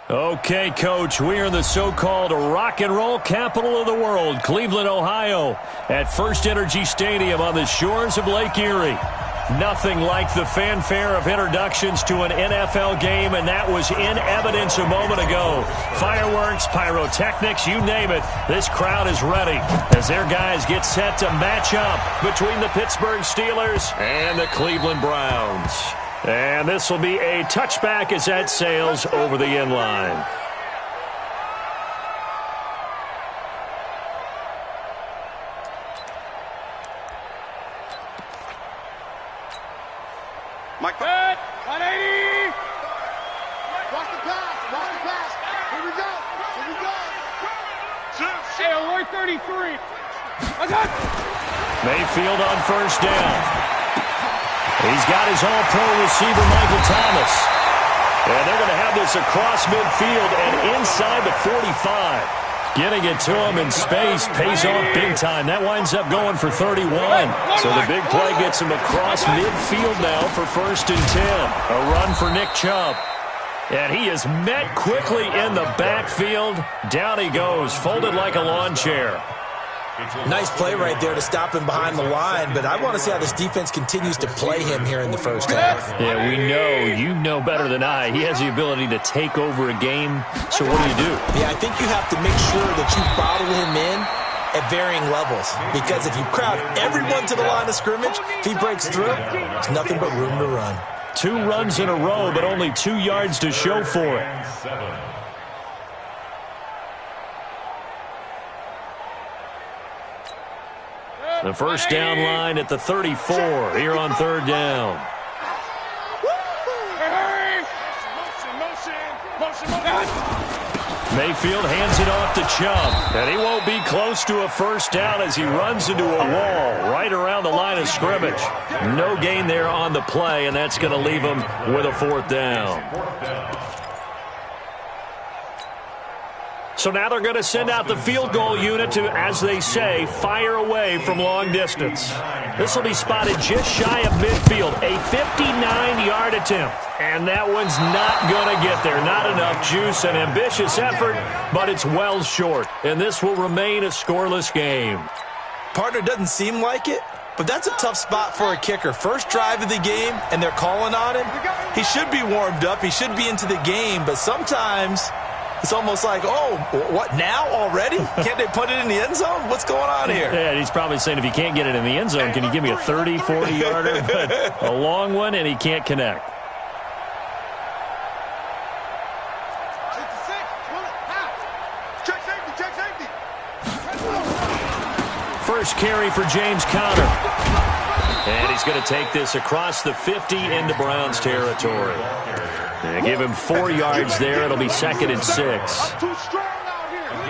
Okay, Coach, we are in the so-called rock and roll capital of the world, Cleveland, Ohio, at First Energy Stadium on the shores of Lake Erie. Nothing like the fanfare of introductions to an NFL game, and that was in evidence a moment ago. Fireworks, pyrotechnics, you name it, this crowd is ready as their guys get set to match up between the Pittsburgh Steelers and the Cleveland Browns. And this will be a touchback as that sails over the end line. Mike, 180. Watch the pass. Here we go. Hey, alert 33. I got Mayfield on first down. He's got his all-pro receiver, Michael Thomas. And they're going to have this across midfield and inside the 45. Getting it to him in space pays off big time. That winds up going for 31. So the big play gets him across midfield now for 1st and 10. A run for Nick Chubb. And he is met quickly in the backfield. Down he goes, folded like a lawn chair. Nice play right there to stop him behind the line, but I want to see how this defense continues to play him here in the first half. Yeah, we know, you know better than I, he has the ability to take over a game, so what do? Yeah, I think you have to make sure that you bottle him in at varying levels, because if you crowd everyone to the line of scrimmage, if he breaks through, there's nothing but room to run. 2 runs in a row, but only 2 yards to show for it. The first down line at the 34 here on 3rd down. Mayfield hands it off to Chubb, and he won't be close to a first down as he runs into a wall right around the line of scrimmage. No gain there on the play, and that's going to leave him with a 4th down. So now they're going to send out the field goal unit to, as they say, fire away from long distance. This will be spotted just shy of midfield, a 59-yard attempt. And that one's not going to get there. Not enough juice, an ambitious effort, but it's well short. And this will remain a scoreless game. Partner, doesn't seem like it, but that's a tough spot for a kicker. First drive of the game, and they're calling on him. He should be warmed up. He should be into the game, but sometimes it's almost like, oh, what, now already? Can't they put it in the end zone? What's going on here? Yeah, he's probably saying, if you can't get it in the end zone, can you give me a 30, 40-yarder? But a long one, and he can't connect. First carry for James Conner. And he's going to take this across the 50 into Browns territory. And give him 4 yards there. It'll be 2nd and 6.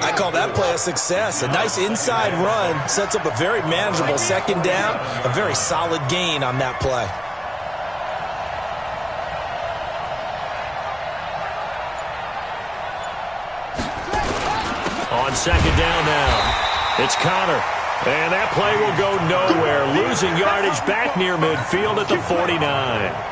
I call that play a success. A nice inside run sets up a very manageable 2nd down. A very solid gain on that play. On 2nd down now, it's Conner. And that play will go nowhere. Losing yardage back near midfield at the 49.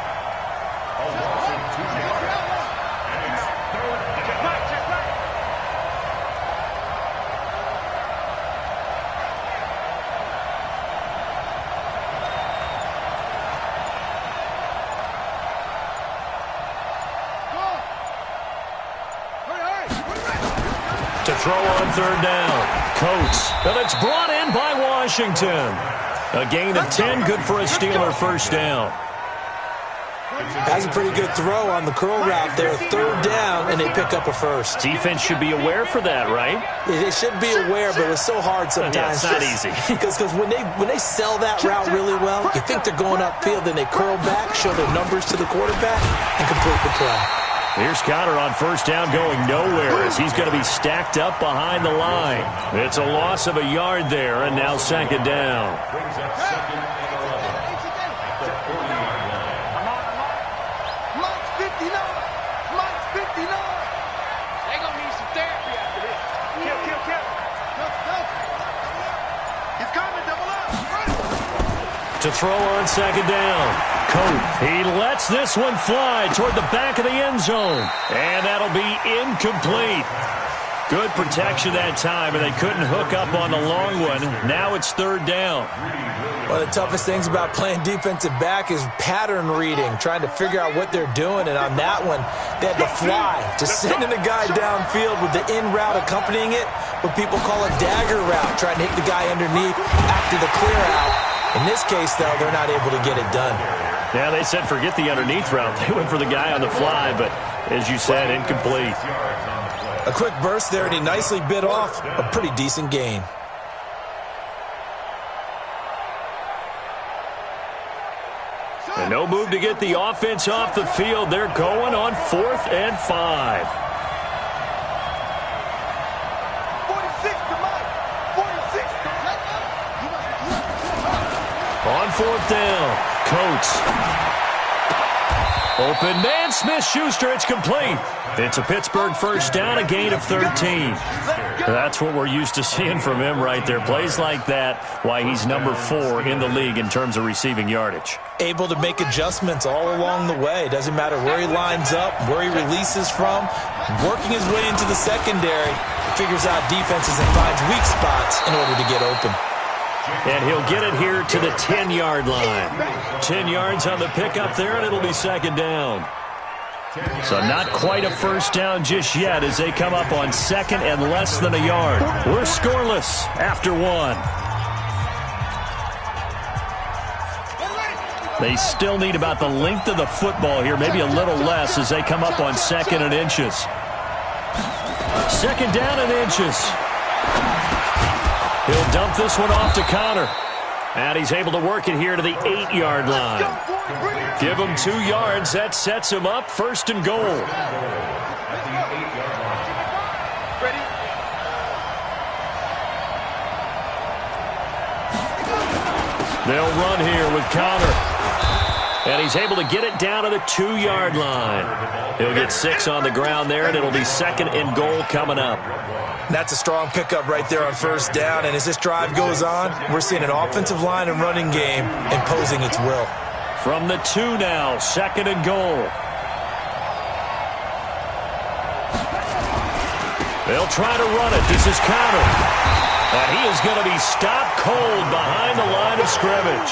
To throw on 3rd down. Coates. And it's brought in by Washington. A gain of 10, good for a Steeler first down. That's a pretty good throw on the curl route there. Third down, and they pick up a first. Defense should be aware for that, right? They should be aware, but it's so hard sometimes. Yeah, it's not easy. Because when they sell that route really well, you think they're going upfield, then they curl back, show their numbers to the quarterback, and complete the play. Here's Connor on first down going nowhere as he's going to be stacked up behind the line. It's a loss of a yard there, and now second down. To throw on second down. Cope, he lets this one fly toward the back of the end zone. And that'll be incomplete. Good protection that time, and they couldn't hook up on the long one. Now it's third down. One of the toughest things about playing defensive back is pattern reading, trying to figure out what they're doing. And on that one, they had to fly, just sending the guy downfield with the in route accompanying it, what people call a dagger route, trying to hit the guy underneath after the clear out. In this case, though, they're not able to get it done. Yeah, they said forget the underneath route. They went for the guy on the fly, but as you said, incomplete. A quick burst there, and he nicely bit off a pretty decent gain. And no move to get the offense off the field. They're going on 4th and 5. On 4th down, Coates. Open man, Smith-Schuster, it's complete. It's a Pittsburgh first down, a gain of 13. That's what we're used to seeing from him right there. Plays like that, why he's number 4 in the league in terms of receiving yardage. Able to make adjustments all along the way. Doesn't matter where he lines up, where he releases from. Working his way into the secondary, figures out defenses and finds weak spots in order to get open. And he'll get it here to the 10-yard line. 10 yards on the pickup there, and it'll be second down. So not quite a first down just yet as they come up on second and less than a yard. We're scoreless after 1. They still need about the length of the football here, maybe a little less as they come up on second and inches. Second down and inches. He'll dump this one off to Connor. And he's able to work it here to the 8-yard line. Give him 2 yards. That sets him up. First and goal. They'll run here with Connor. And he's able to get it down to the 2-yard line. He'll get 6 on the ground there, and it'll be second and goal coming up. That's a strong pickup right there on first down. And as this drive goes on, we're seeing an offensive line and running game imposing its will. From the 2 now, second and goal. They'll try to run it. This is Connor. And he is going to be stopped cold behind the line of scrimmage.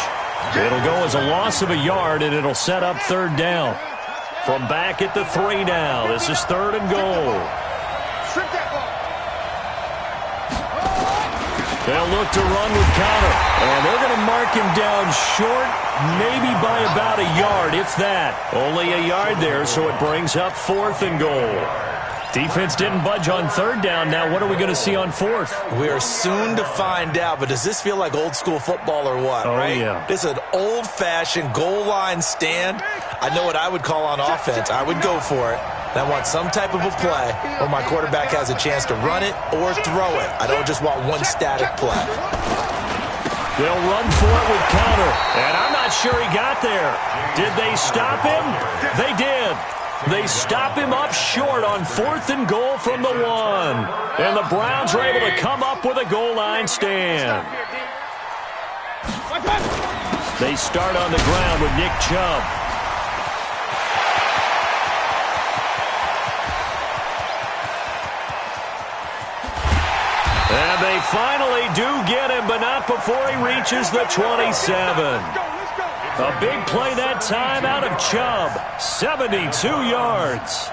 It'll go as a loss of a yard, and it'll set up third down. From back at the 3 now, this is third and goal. They'll look to run with Connor. And they're going to mark him down short, maybe by about a yard, if that. Only a yard there, so it brings up 4th and goal. Defense didn't budge on third down. Now what are we going to see on 4th? We are soon to find out, but does this feel like old school football or what, right? Yeah. This is an old-fashioned goal line stand. I know what I would call on offense. I would go for it. I want some type of a play where my quarterback has a chance to run it or throw it. I don't just want one static play. They'll run for it with Connor. And I'm not sure he got there. Did they stop him? They did. They stop him up short on 4th and goal from the 1. And the Browns are able to come up with a goal line stand. They start on the ground with Nick Chubb. And they finally do get him, but not before he reaches the 27. A big play that time out of Chubb. 72 yards.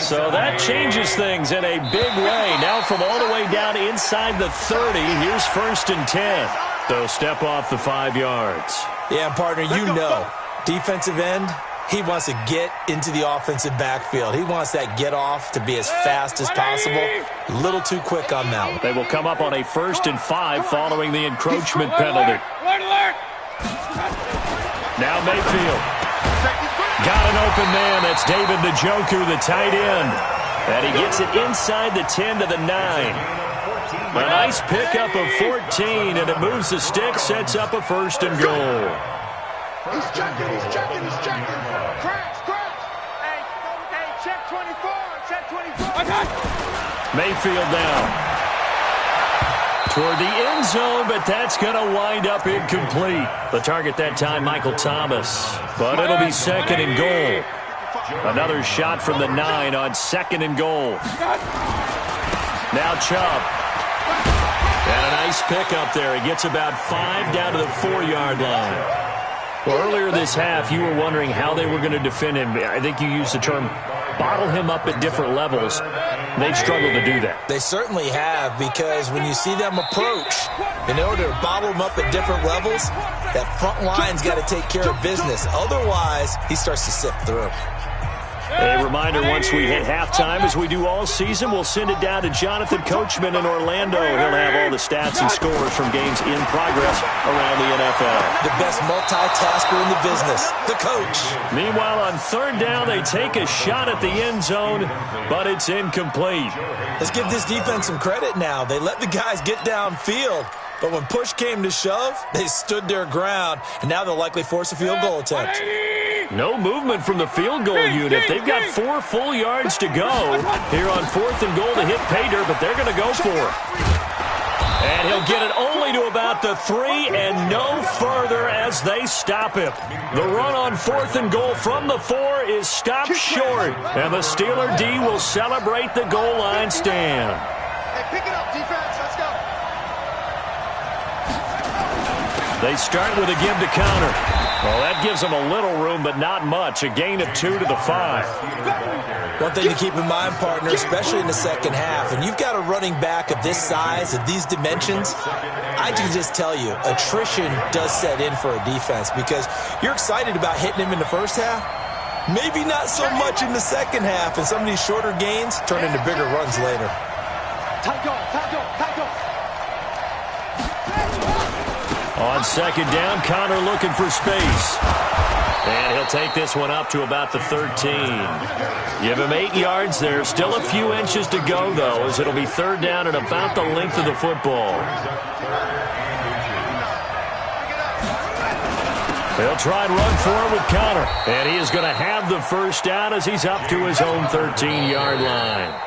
So that changes things in a big way. Now from all the way down inside the 30, here's 1st and 10. So step off the 5 yards. Yeah, partner, you know, defensive end, he wants to get into the offensive backfield. He wants that get off to be as fast as possible. A little too quick on that one. They will come up on a 1st and 5 following the encroachment penalty. Now Mayfield. Got an open man. That's David Njoku, the tight end. And he gets it inside the 10 to the 9. A nice pickup of 14, and it moves the stick, sets up a 1st and goal. He's checking. Crash. Hey, check 24. Mayfield down. Toward the end zone, but that's going to wind up incomplete. The target that time, Michael Thomas. But it'll be 2nd and goal. Another shot from the 9 on 2nd and goal. Now Chubb. And a nice pickup there. He gets about 5 down to the 4-yard line. Well, earlier this half, you were wondering how they were going to defend him. I think you used the term bottle him up at different levels. They've struggled to do that. They certainly have, because when you see them approach, in order to bottle them up at different levels, that front line's got to take care of business. Otherwise, he starts to sift through. A reminder, once we hit halftime, as we do all season, we'll send it down to Jonathan Coachman in Orlando. He'll have all the stats and scores from games in progress around the NFL. The best multitasker in the business, the coach. Meanwhile, on 3rd down, they take a shot at the end zone, but it's incomplete. Let's give this defense some credit now. They let the guys get downfield, but when push came to shove, they stood their ground, and now they'll likely force a field goal attempt. No movement from the field goal unit. They've got 4 full yards to go here on 4th and goal to hit pay dirt, but they're going to go for it. And he'll get it only to about the 3 and no further as they stop him. The run on 4th and goal from the 4 is stopped short, and the Steeler D will celebrate the goal line stand. Hey, pick it up, defense. Let's go. They start with a give to counter. Well, that gives them a little room, but not much. A gain of 2 to the 5. One thing to keep in mind, partner, especially in the second half, and you've got a running back of this size, of these dimensions, I can just tell you, attrition does set in for a defense, because you're excited about hitting him in the first half. Maybe not so much in the second half, and some of these shorter gains turn into bigger runs later. Tight go. On 2nd down, Connor looking for space. And he'll take this one up to about the 13. Give him 8 yards there. Still a few inches to go, though, as it'll be 3rd down and about the length of the football. They'll try and run for it with Connor. And he is going to have the 1st down as he's up to his own 13-yard line.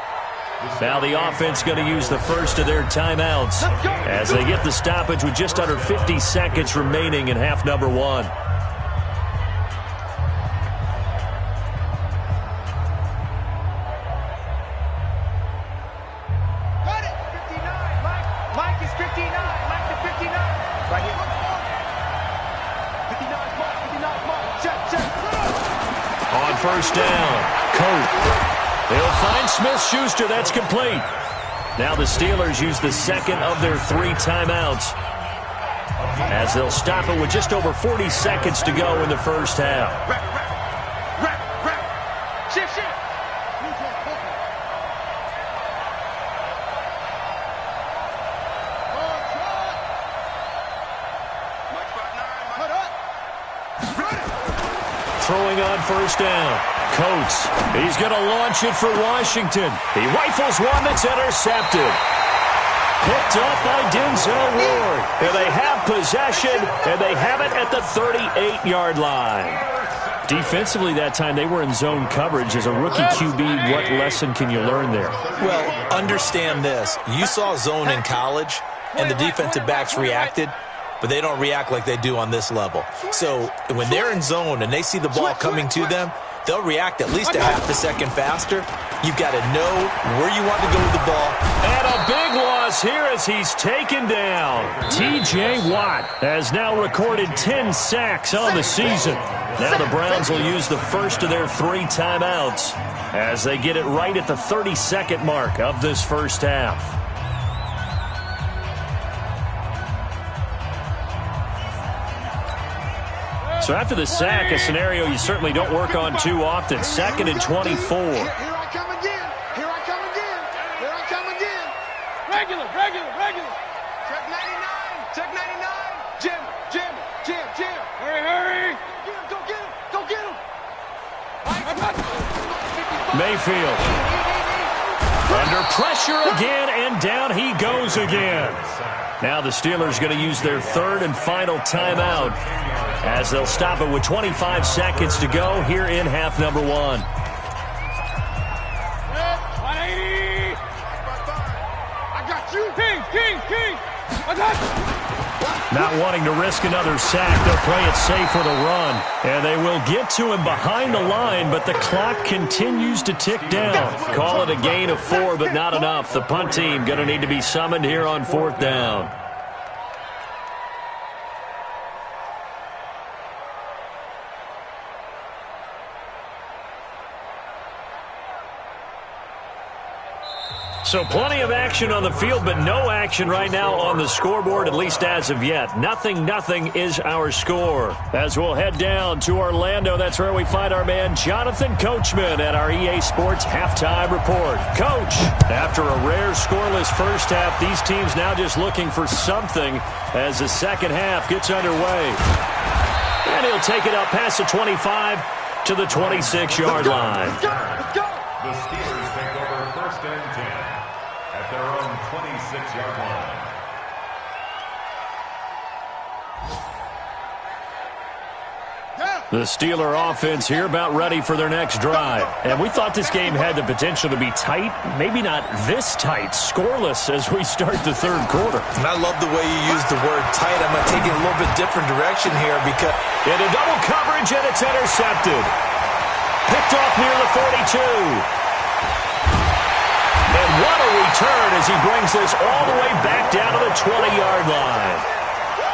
Now the offense going to use the 1st of their timeouts as they get the stoppage with just under 50 seconds remaining in half number 1. Got it. 59. Mike is 59. Mike to 59. Right here. 59. Mark. Check. On 1st down, Cope. They'll find Smith-Schuster. That's complete. Now the Steelers use the 2nd of their 3 timeouts as they'll stop it with just over 40 seconds to go in the first half. Shift. Throwing on 1st down. Coates, he's going to launch it for Washington. He rifles one that's intercepted. Picked up by Denzel Ward. And they have possession, and they have it at the 38-yard line. Defensively that time, they were in zone coverage. As a rookie QB, what lesson can you learn there? Well, understand this. You saw zone in college, and the defensive backs reacted, but they don't react like they do on this level. So when they're in zone and they see the ball coming to them, they'll react at least a half a second faster. You've got to know where you want to go with the ball. And a big loss here as he's taken down. T.J. Watt has now recorded 10 sacks on the season. Now the Browns will use the 1st of their 3 timeouts as they get it right at the 30-second mark of this first half. So after the sack, a scenario you certainly don't work on too often. 2nd and 24. Here I come again. Here I come again. Here I come again. Regular. Check 99. Check 99. Jim. Hurry. Go get him. Mayfield. Under pressure again, and down he goes again. Now the Steelers going to use their 3rd and final timeout as they'll stop it with 25 seconds to go here in half number 1. 180. I got you. King. I got you. Not wanting to risk another sack, they'll play it safe with a run. And they will get to him behind the line, but the clock continues to tick down. Call it a gain of 4, but not enough. The punt team going to need to be summoned here on 4th down. So plenty of action on the field, but no action right now on the scoreboard, at least as of yet. 0-0 is our score. As we'll head down to Orlando, that's where we find our man Jonathan Coachman at our EA Sports Halftime Report. Coach, after a rare scoreless first half, these teams now just looking for something as the second half gets underway. And he'll take it up past the 25 to the 26-yard line. Let's go. The Steelers take over 1st and 10 at their own 26-yard line. The Steeler offense here about ready for their next drive. And we thought this game had the potential to be tight, maybe not this tight, scoreless as we start the 3rd quarter. And I love the way you use the word tight. I'm going to take it a little bit different direction here because into double coverage, and it's intercepted. Picked off near the 42. And what a return as he brings this all the way back down to the 20-yard line.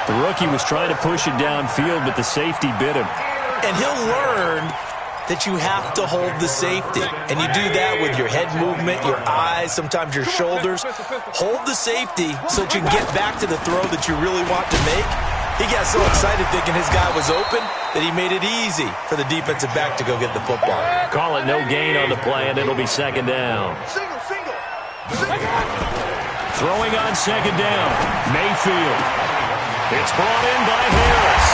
The rookie was trying to push it downfield, but the safety bit him. and he'll learn that you have to hold the safety. And you do that with your head movement, your eyes, sometimes your shoulders. Hold the safety so that you can get back to the throw that you really want to make. He got so excited thinking his guy was open that he made it easy for the defensive back to go get the football. Call it no gain on the play, and it'll be second down. Single. Throwing on second down, Mayfield. It's brought in by Harris.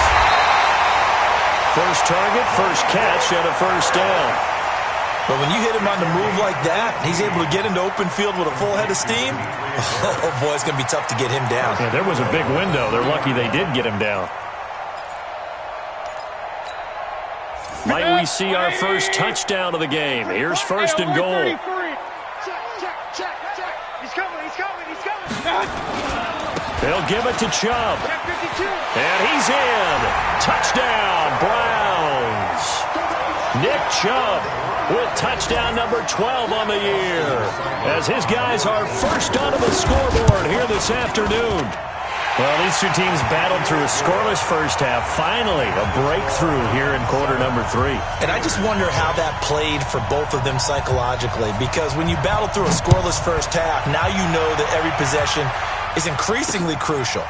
First target, first catch, and a first down. But when you hit him on the move like that, he's able to get into open field with a full head of steam. Oh, boy, it's going to be tough to get him down. Yeah, there was a big window. They're lucky they did get him down. Might we see our first touchdown of the game? Here's first and goal. Check. He's coming. They'll give it to Chubb. Check 52. And he's in. Touchdown, Browns. Nick Chubb with touchdown number 12 on the year, as his guys are first onto the scoreboard here this afternoon. Well, these two teams battled through a scoreless first half. Finally, a breakthrough here in quarter number 3. And I just wonder how that played for both of them psychologically, because when you battle through a scoreless first half, now you know that every possession is increasingly crucial.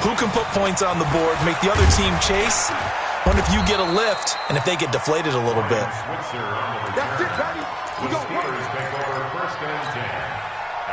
Who can put points on the board, make the other team chase? What if you get a lift and if they get deflated a little bit? That's it, buddy. We go. Steelers take over 1st and 10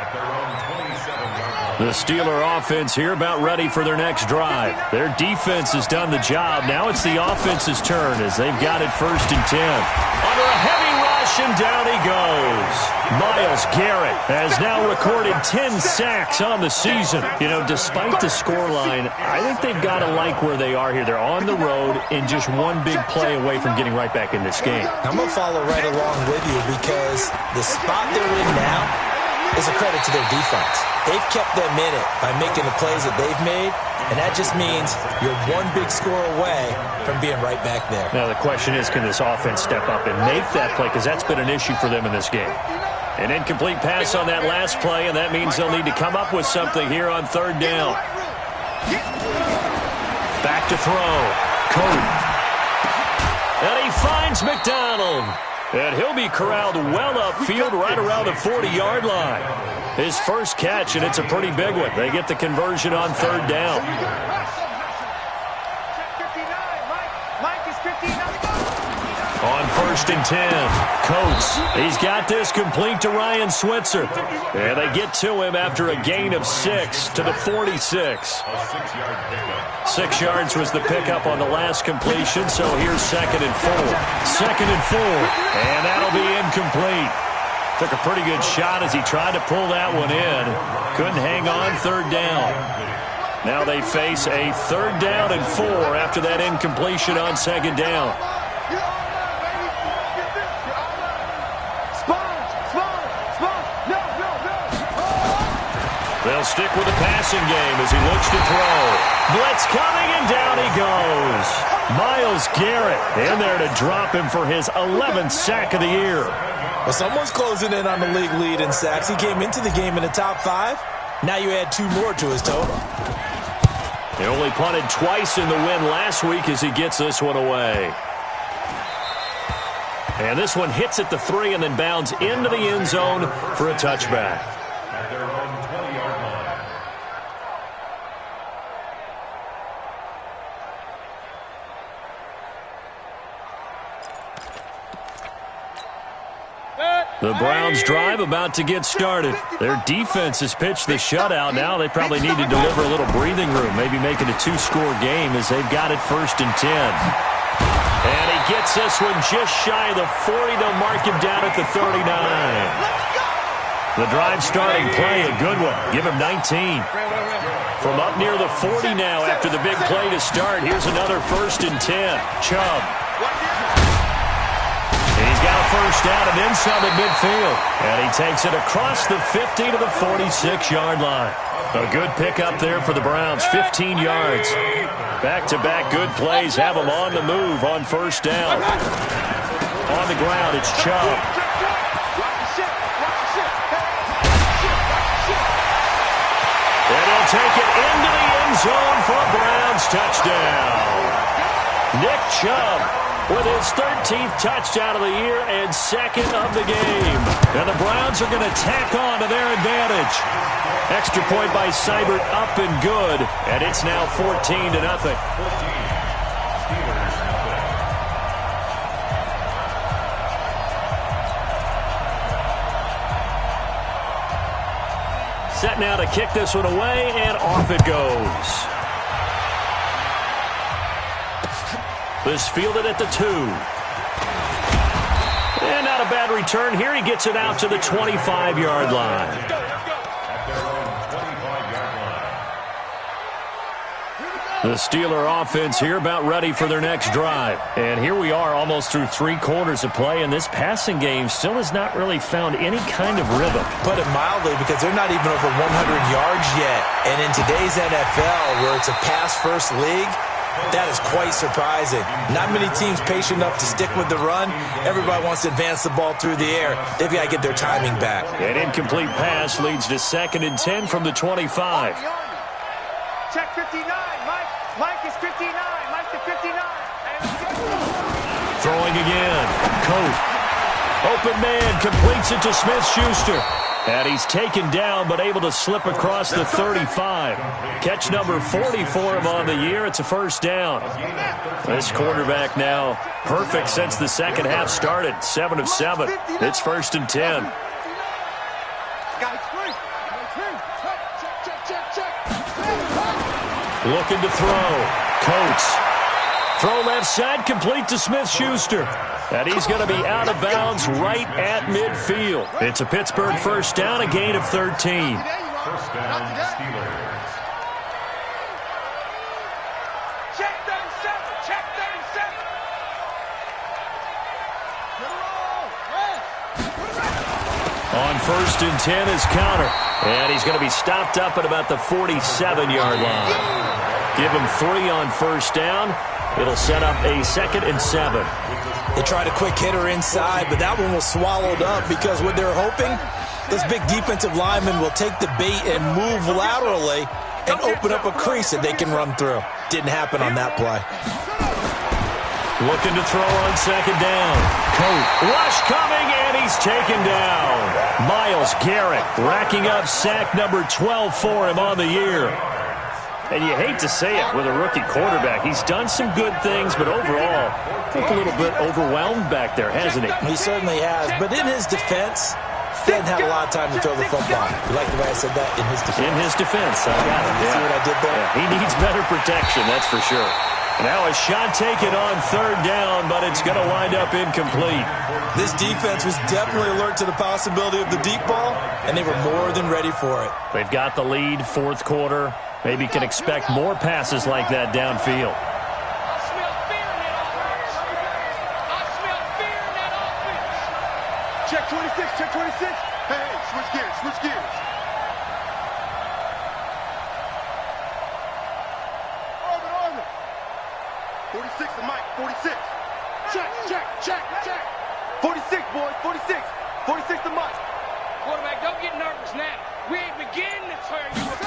at their own 27-yard line. The Steeler offense here about ready for their next drive. Their defense has done the job. Now it's the offense's turn as they've got it 1st and 10. Under a heavy rush, and down he goes. Myles Garrett has now recorded 10 sacks on the season. You know, despite the scoreline, I think they've got to like where they are here. They're on the road and just one big play away from getting right back in this game. I'm going to follow right along with you, because the spot they're in now is a credit to their defense. They've kept them in it by making the plays that they've made, and that just means you're one big score away from being right back there. Now the question is, can this offense step up and make that play? Because that's been an issue for them in this game. An incomplete pass on that last play, and that means they'll need to come up with something here on 3rd down. Back to throw. Cody. And he finds McDonald. And he'll be corralled well upfield right around the 40-yard line. His first catch, and it's a pretty big one. They get the conversion on 3rd down. Check 59. Mike is first and 10. Coates, he's got this complete to Ryan Switzer. And they get to him after a gain of 6 to the 46. 6 yards was the pickup on the last completion, so here's 2nd and 4. 2nd and 4, and that'll be incomplete. Took a pretty good shot as he tried to pull that one in. Couldn't hang on, 3rd down. Now they face a 3rd down and 4 after that incompletion on 2nd down. They'll stick with the passing game as he looks to throw. Blitz coming, and down he goes. Myles Garrett in there to drop him for his 11th sack of the year. Well, someone's closing in on the league lead in sacks. He came into the game in the top 5. Now you add 2 more to his total. He only punted twice in the win last week as he gets this one away. And this one hits at the 3 and then bounds into the end zone for a touchback. At their own 20-yard line. The Browns drive about to get started. Their defense has pitched the shutout. Now they probably need to deliver a little breathing room, maybe make it a 2-score game as they've got it 1st and 10. And he gets this one just shy of the 40. They'll mark him down at the 39. The drive starting play, a good one. Give him 19. From up near the 40 now after the big play to start. Here's another 1st and 10. Chubb. He's got a 1st down and then some at midfield. And he takes it across the 50 to the 46-yard line. A good pickup there for the Browns, 15 yards. Back-to-back good plays have them on the move on 1st down. On the ground, it's Chubb. And he'll take it into the end zone for a Browns touchdown. Nick Chubb with his 13th touchdown of the year and 2nd of the game. And the Browns are going to tack on to their advantage. Extra point by Seibert up and good. And it's now 14-0. Set now to kick this one away, and off it goes. This fielded at the 2. And not a bad return here. He gets it out to the 25-yard line. At their own 25-yard line. The Steeler offense here about ready for their next drive. And here we are almost through 3 quarters of play, and this passing game still has not really found any kind of rhythm. Put it mildly, because they're not even over 100 yards yet. And in today's NFL, where it's a pass-first league, that is quite surprising. Not many teams patient enough to stick with the run. Everybody wants to advance the ball through the air. They've got to get their timing back. An incomplete pass leads to 2nd and 10 from the 25. Check 59. Mike is 59. Mike's the 59. Throwing again. Coat. Open man completes it to Smith-Schuster. And he's taken down, but able to slip across the 35. Catch number 40 for him on the year. It's a 1st down. This quarterback now perfect since the second half started. 7 of 7. It's 1st and 10. Looking to throw. Coates. Throw left side, complete to Smith-Schuster. And he's going to be out of bounds right at midfield. It's a Pittsburgh 1st down, a gain of 13. 1st down, Steelers. Check 37. Check 37. On 1st and 10 is Counter. And he's going to be stopped up at about the 47-yard line. Give him 3 on 1st down. It'll set up a 2nd and 7. They tried a quick hitter inside, but that one was swallowed up because what they're hoping, this big defensive lineman will take the bait and move laterally and open up a crease that they can run through. Didn't happen on that play. Looking to throw on 2nd down. Coat. Rush coming, and he's taken down. Myles Garrett racking up sack number 12 for him on the year. And you hate to say it with a rookie quarterback. He's done some good things, but overall, looked a little bit overwhelmed back there, hasn't he? He certainly has. But in his defense, he hasn't had a lot of time to throw the football. You like the way I said that? In his defense. In his defense. I got it. You see what I did there? Yeah, he needs better protection, that's for sure. Now a shot taken on third down, but it's going to wind up incomplete. This defense was definitely alert to the possibility of the deep ball, and they were more than ready for it. They've got the lead, fourth quarter. Maybe can expect more passes like that downfield. I smell fear in that offense. I smell fear in that offense. Check 26, check 26. Hey, switch gears, switch gears. Orbit. 46 to Mike, 46. Check. 46, boys, 46. 46 to Mike. Quarterback, don't get nervous now. We ain't beginning to tear you up.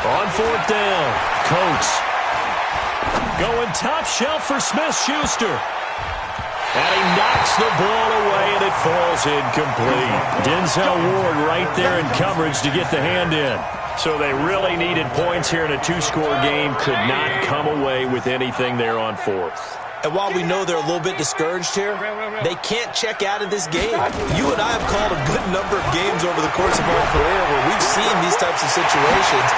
On fourth down, Coates going top shelf for Smith-Schuster. And he knocks the ball away, and it falls incomplete. Denzel Ward right there in coverage to get the hand in. So they really needed points here in a two-score game. Could not come away with anything there on fourth. And while we know they're a little bit discouraged here, they can't check out of this game. You and I have called a good number of games over the course of our career where we've seen these types of situations.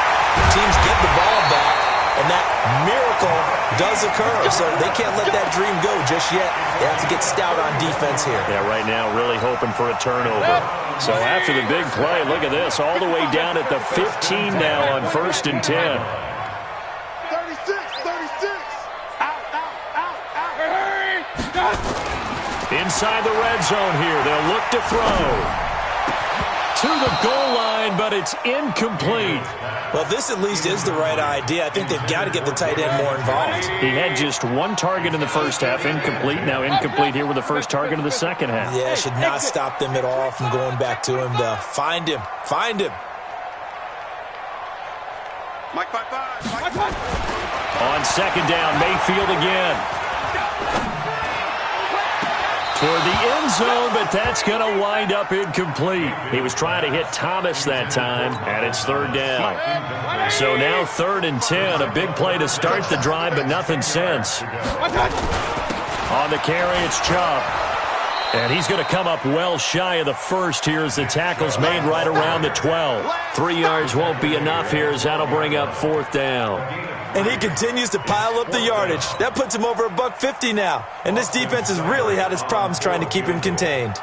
Teams get the ball back, and that miracle does occur. So they can't let that dream go just yet. They have to get stout on defense here. Yeah, right now really hoping for a turnover. So after the big play, look at this, all the way down at the 15 now on 1st and 10. 36. Out. Inside the red zone here, they'll look to throw. To the goal line, but it's incomplete. Well, this at least is the right idea. I think they've got to get the tight end more involved. He had just one target in the first half, incomplete. Now incomplete here with the first target of the second half. Yeah, should not stop them at all from going back to him to find him. Mike, 5. On second down, Mayfield again. For the end zone, but that's going to wind up incomplete. He was trying to hit Thomas that time, and it's third down. So now 3rd and 10, a big play to start the drive, but nothing since. On the carry, it's Chubb. And he's going to come up well shy of the first here as the tackle's made right around the 12. 3 yards won't be enough here as that'll bring up 4th down. And he continues to pile up the yardage. That puts him over $150 now. And this defense has really had its problems trying to keep him contained.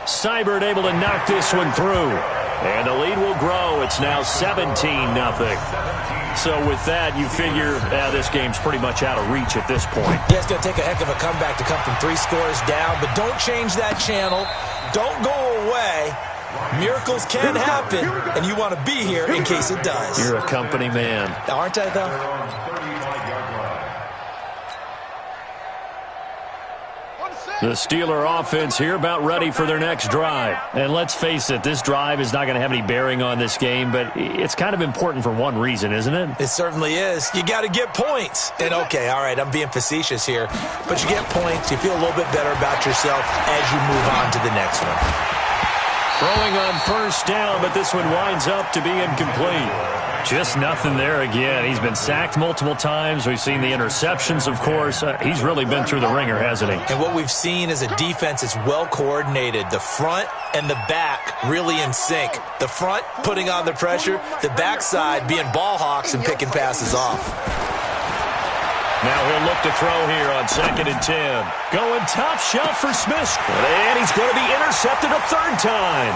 Seibert able to knock this one through. And the lead will grow. It's now 17-0. So with that, you figure this game's pretty much out of reach at this point. Yeah, it's going to take a heck of a comeback to come from 3 scores down. But don't change that channel. Don't go away. Miracles can happen, and you want to be here in case it does. You're a company man. Aren't I, though? The Steeler offense here about ready for their next drive. And let's face it, this drive is not going to have any bearing on this game, but it's kind of important for one reason, isn't it? It certainly is. You got to get points. And okay, all right, I'm being facetious here, but you get points, you feel a little bit better about yourself as you move on to the next one. Throwing on first down, but this one winds up to be incomplete. Just nothing there again. He's been sacked multiple times. We've seen the interceptions, of course. He's really been through the ringer, hasn't he? And what we've seen is a defense that's well coordinated. The front and the back really in sync. The front putting on the pressure, the backside being ball hawks and picking passes off. Now he'll look to throw here on 2nd and 10. Going top shelf for Smith. And he's going to be intercepted a third time.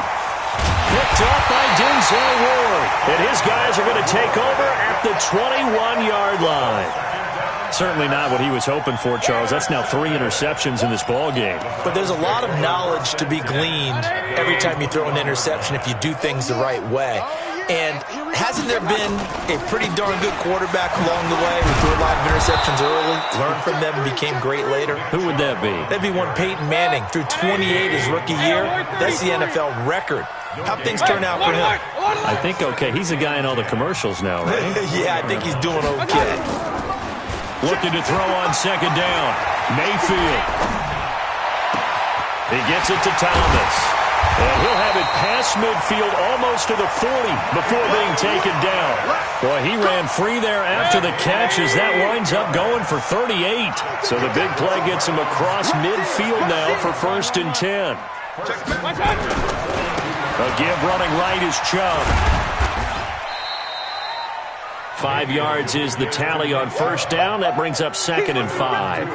Picked up by Denzel Ward. And his guys are going to take over at the 21-yard line. Certainly not what he was hoping for, Charles. That's now 3 interceptions in this ball game. But there's a lot of knowledge to be gleaned every time you throw an interception if you do things the right way. And hasn't there been a pretty darn good quarterback along the way who threw a lot of interceptions early, learned from them, and became great later? Who would that be? That'd be one Peyton Manning. Threw 28 his rookie year. That's the NFL record. How'd things turn out for him? I think okay. He's a guy in all the commercials now, right? Yeah, I think he's doing okay. Looking to throw on 2nd down. Mayfield. He gets it to Thomas. And he'll have it past midfield almost to the 40 before being taken down. Boy, he ran free there after the catch as that winds up going for 38. So the big play gets him across midfield now for 1st and 10. A give running right is Chubb. 5 yards is the tally on 1st down. That brings up 2nd and 5.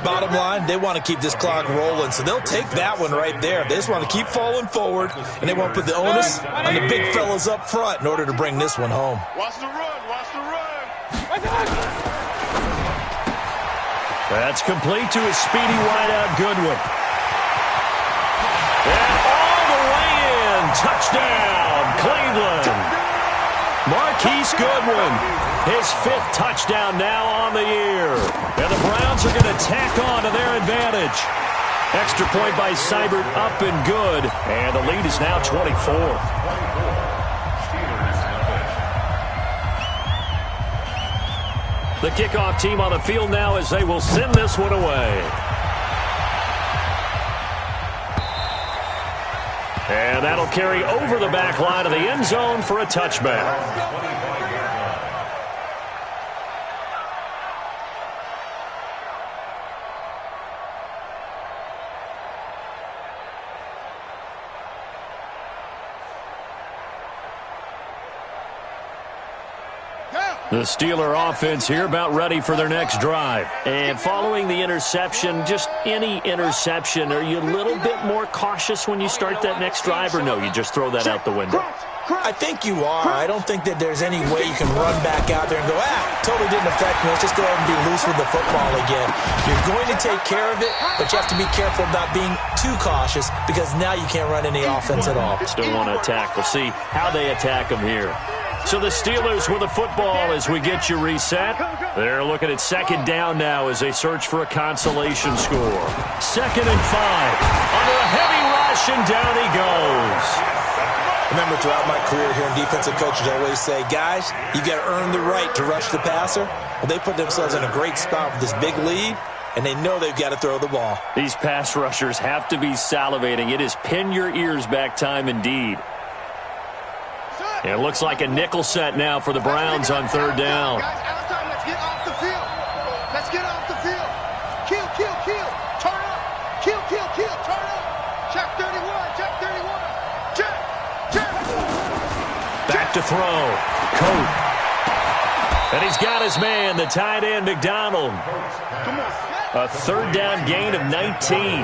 Bottom line, they want to keep this clock rolling, so they'll take that one right there. They just want to keep falling forward, and they want to put the onus on the big fellas up front in order to bring this one home. Watch the run, watch the run. That's complete to a speedy wideout Goodwin. And all the way in. Touchdown, Cleveland. Marquise Goodwin, his 5th touchdown now on the year. And the Browns are going to tack on to their advantage. Extra point by Seibert, up and good. And the lead is now 24. The kickoff team on the field now as they will send this one away. And that'll carry over the back line of the end zone for a touchback. The Steeler offense here about ready for their next drive. And following the interception, just any interception, are you a little bit more cautious when you start that next drive, or no, you just throw that out the window? I think you are. I don't think that there's any way you can run back out there and go, totally didn't affect me. Let's just go ahead and be loose with the football again. You're going to take care of it, but you have to be careful about being too cautious because now you can't run any offense at all. Still want to attack. We'll see how they attack them here. So the Steelers with the football as we get you reset. They're looking at 2nd down now as they search for a consolation score. 2nd and 5. Under a heavy rush, and down he goes. Remember, throughout my career here in defensive coaches, I always say, guys, you got to earn the right to rush the passer. Well, they put themselves in a great spot with this big lead, and they know they've got to throw the ball. These pass rushers have to be salivating. It is pin your ears back time indeed. It looks like a nickel set now for the Browns on 3rd down. Guys, out of time. Let's get off the field. Let's get off the field. Kill, kill, kill. Turn up. Kill, kill, kill. Turn up. Check 31. Check 31. Check. Check. Back to throw. Coat. And he's got his man, the tight end, McDonald. A 3rd down gain of 19.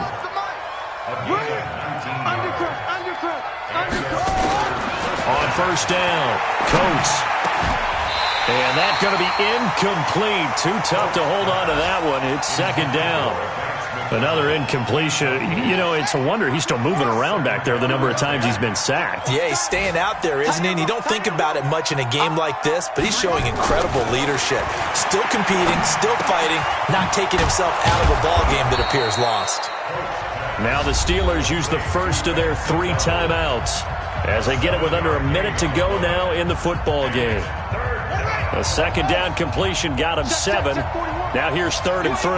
On 1st down, Coates. And that's going to be incomplete. Too tough to hold on to that one. It's 2nd down. Another incompletion. You know, it's a wonder he's still moving around back there the number of times he's been sacked. Yeah, he's staying out there, isn't he? And you don't think about it much in a game like this, but he's showing incredible leadership. Still competing, still fighting, not taking himself out of a ball game that appears lost. Now the Steelers use the first of their 3 timeouts as they get it with under a minute to go now in the football game. A 2nd down completion got him 7. Now here's 3rd and 3.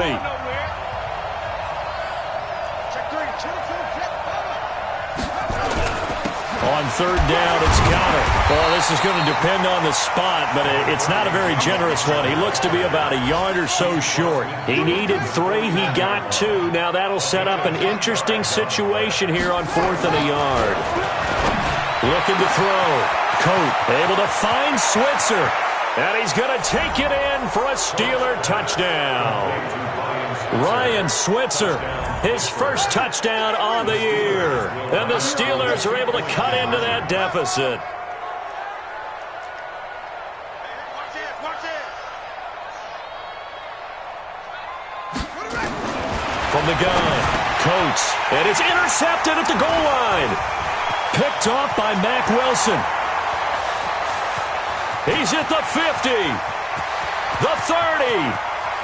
On 3rd down, it's Connor. Well, this is going to depend on the spot, but it's not a very generous one. He looks to be about a yard or so short. He needed 3. He got 2. Now that'll set up an interesting situation here on 4th and a yard. Looking to throw. Coat able to find Switzer. And he's going to take it in for a Steeler touchdown. Ryan Switzer, his first touchdown on the year. And the Steelers are able to cut into that deficit. From the gun, Coates. And it's intercepted at the goal line. Picked off by Mack Wilson. He's at the 50, the 30,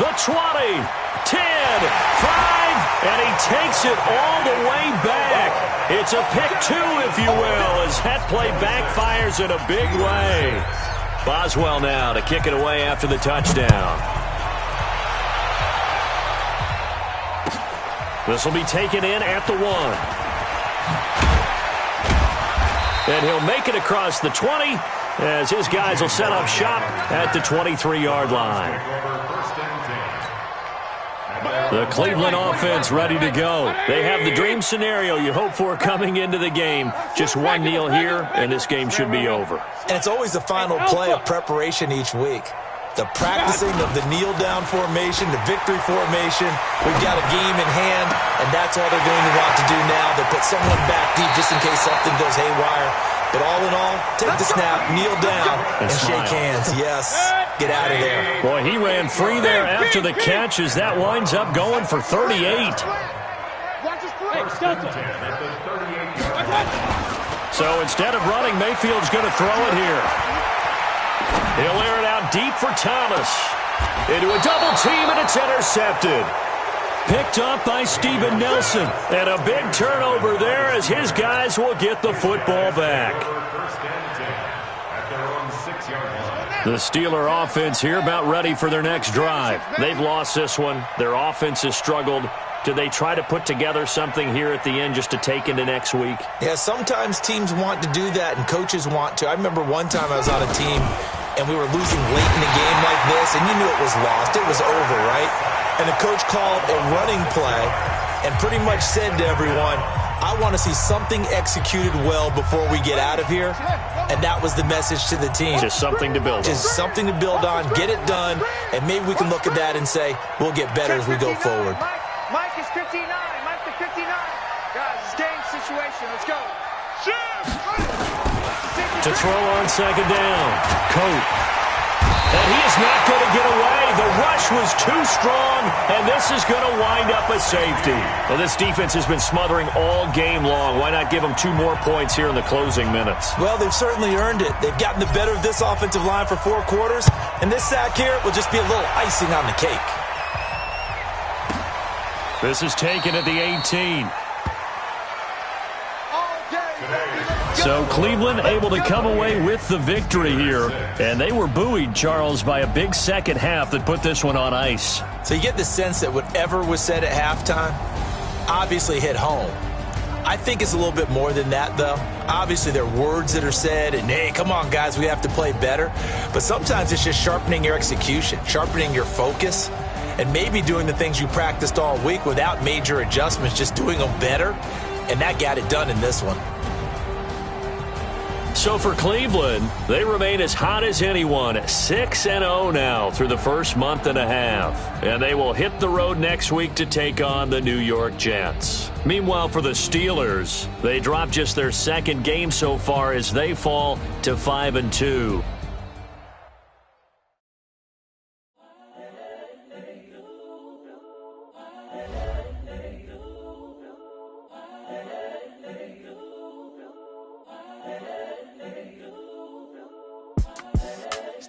the 20, 10, 5, and he takes it all the way back. It's a pick 2, if you will, as that play backfires in a big way. Boswell now to kick it away after the touchdown. This will be taken in at the 1. And he'll make it across the 20 as his guys will set up shop at the 23-yard line. The Cleveland offense ready to go. They have the dream scenario you hope for coming into the game. Just one kneel here, and this game should be over. And it's always the final play of preparation each week. The practicing of the kneel-down formation, the victory formation. We've got a game in hand, and that's all they're going to want to do now. They'll put someone back deep just in case something goes haywire. But all in all, take the snap, kneel down, and shake hands. Yes, get out of there. Boy, he ran free there after the catch as that winds up going for 38. So instead of running, Mayfield's going to throw it here. He'll air it out deep for Thomas. Into a double team, and it's intercepted. Picked up by Steven Nelson. And a big turnover there as his guys will get the football back. The Steeler offense here about ready for their next drive. They've lost this one. Their offense has struggled. Do they try to put together something here at the end just to take into next week? Yeah, sometimes teams want to do that and coaches want to. I remember one time I was on a team and we were losing late in a game like this, and you knew it was lost. It was over, right? And the coach called a running play and pretty much said to everyone, I want to see something executed well before we get out of here. And that was the message to the team. Just something to build on. Just something to build on, get it done, and maybe we can look at that and say, we'll get better as we go forward. Mike is 59. Mike is 59. Guys, it's game situation. Let's go. To throw on second down. Coat. And he is not going to get away. The rush was too strong, and this is going to wind up a safety. Well, this defense has been smothering all game long. Why not give them 2 more points here in the closing minutes? Well, they've certainly earned it. They've gotten the better of this offensive line for 4 quarters, and this sack here will just be a little icing on the cake. This is taken at the 18. So Cleveland able to come away with the victory here. And they were buoyed, Charles, by a big second half that put this one on ice. So you get the sense that whatever was said at halftime obviously hit home. I think it's a little bit more than that, though. Obviously, there are words that are said, and, hey, come on, guys, we have to play better. But sometimes it's just sharpening your execution, sharpening your focus, and maybe doing the things you practiced all week without major adjustments, just doing them better. And that got it done in this one. So for Cleveland, they remain as hot as anyone, 6-0 now through the first month and a half. And they will hit the road next week to take on the New York Jets. Meanwhile, for the Steelers, they drop just their second game so far as they fall to 5-2.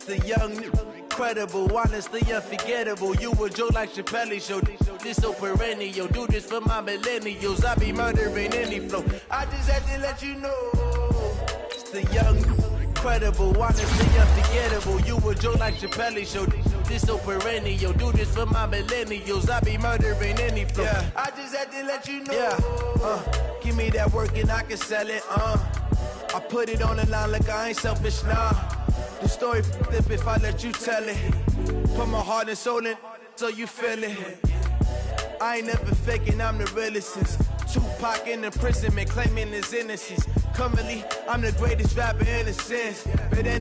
The young, incredible, honestly unforgettable. You a Joe like Chappelle show. This so perennial. Do this for my millennials. I be murdering any flow. I just had to let you know. It's the young, incredible, honestly unforgettable. You a Joe like Chappelle show. This so perennial. Do this for my millennials. I be murdering any flow. Yeah. I just had to let you know. Yeah. Give me that work and I can sell it. I put it on the line like I ain't selfish, nah. The story flip if I let you tell it. Put my heart and soul in so you feel it. I ain't never faking, I'm the realest since Tupac in imprisonment, claiming his innocence. Currently, I'm the greatest rapper in a sense. But then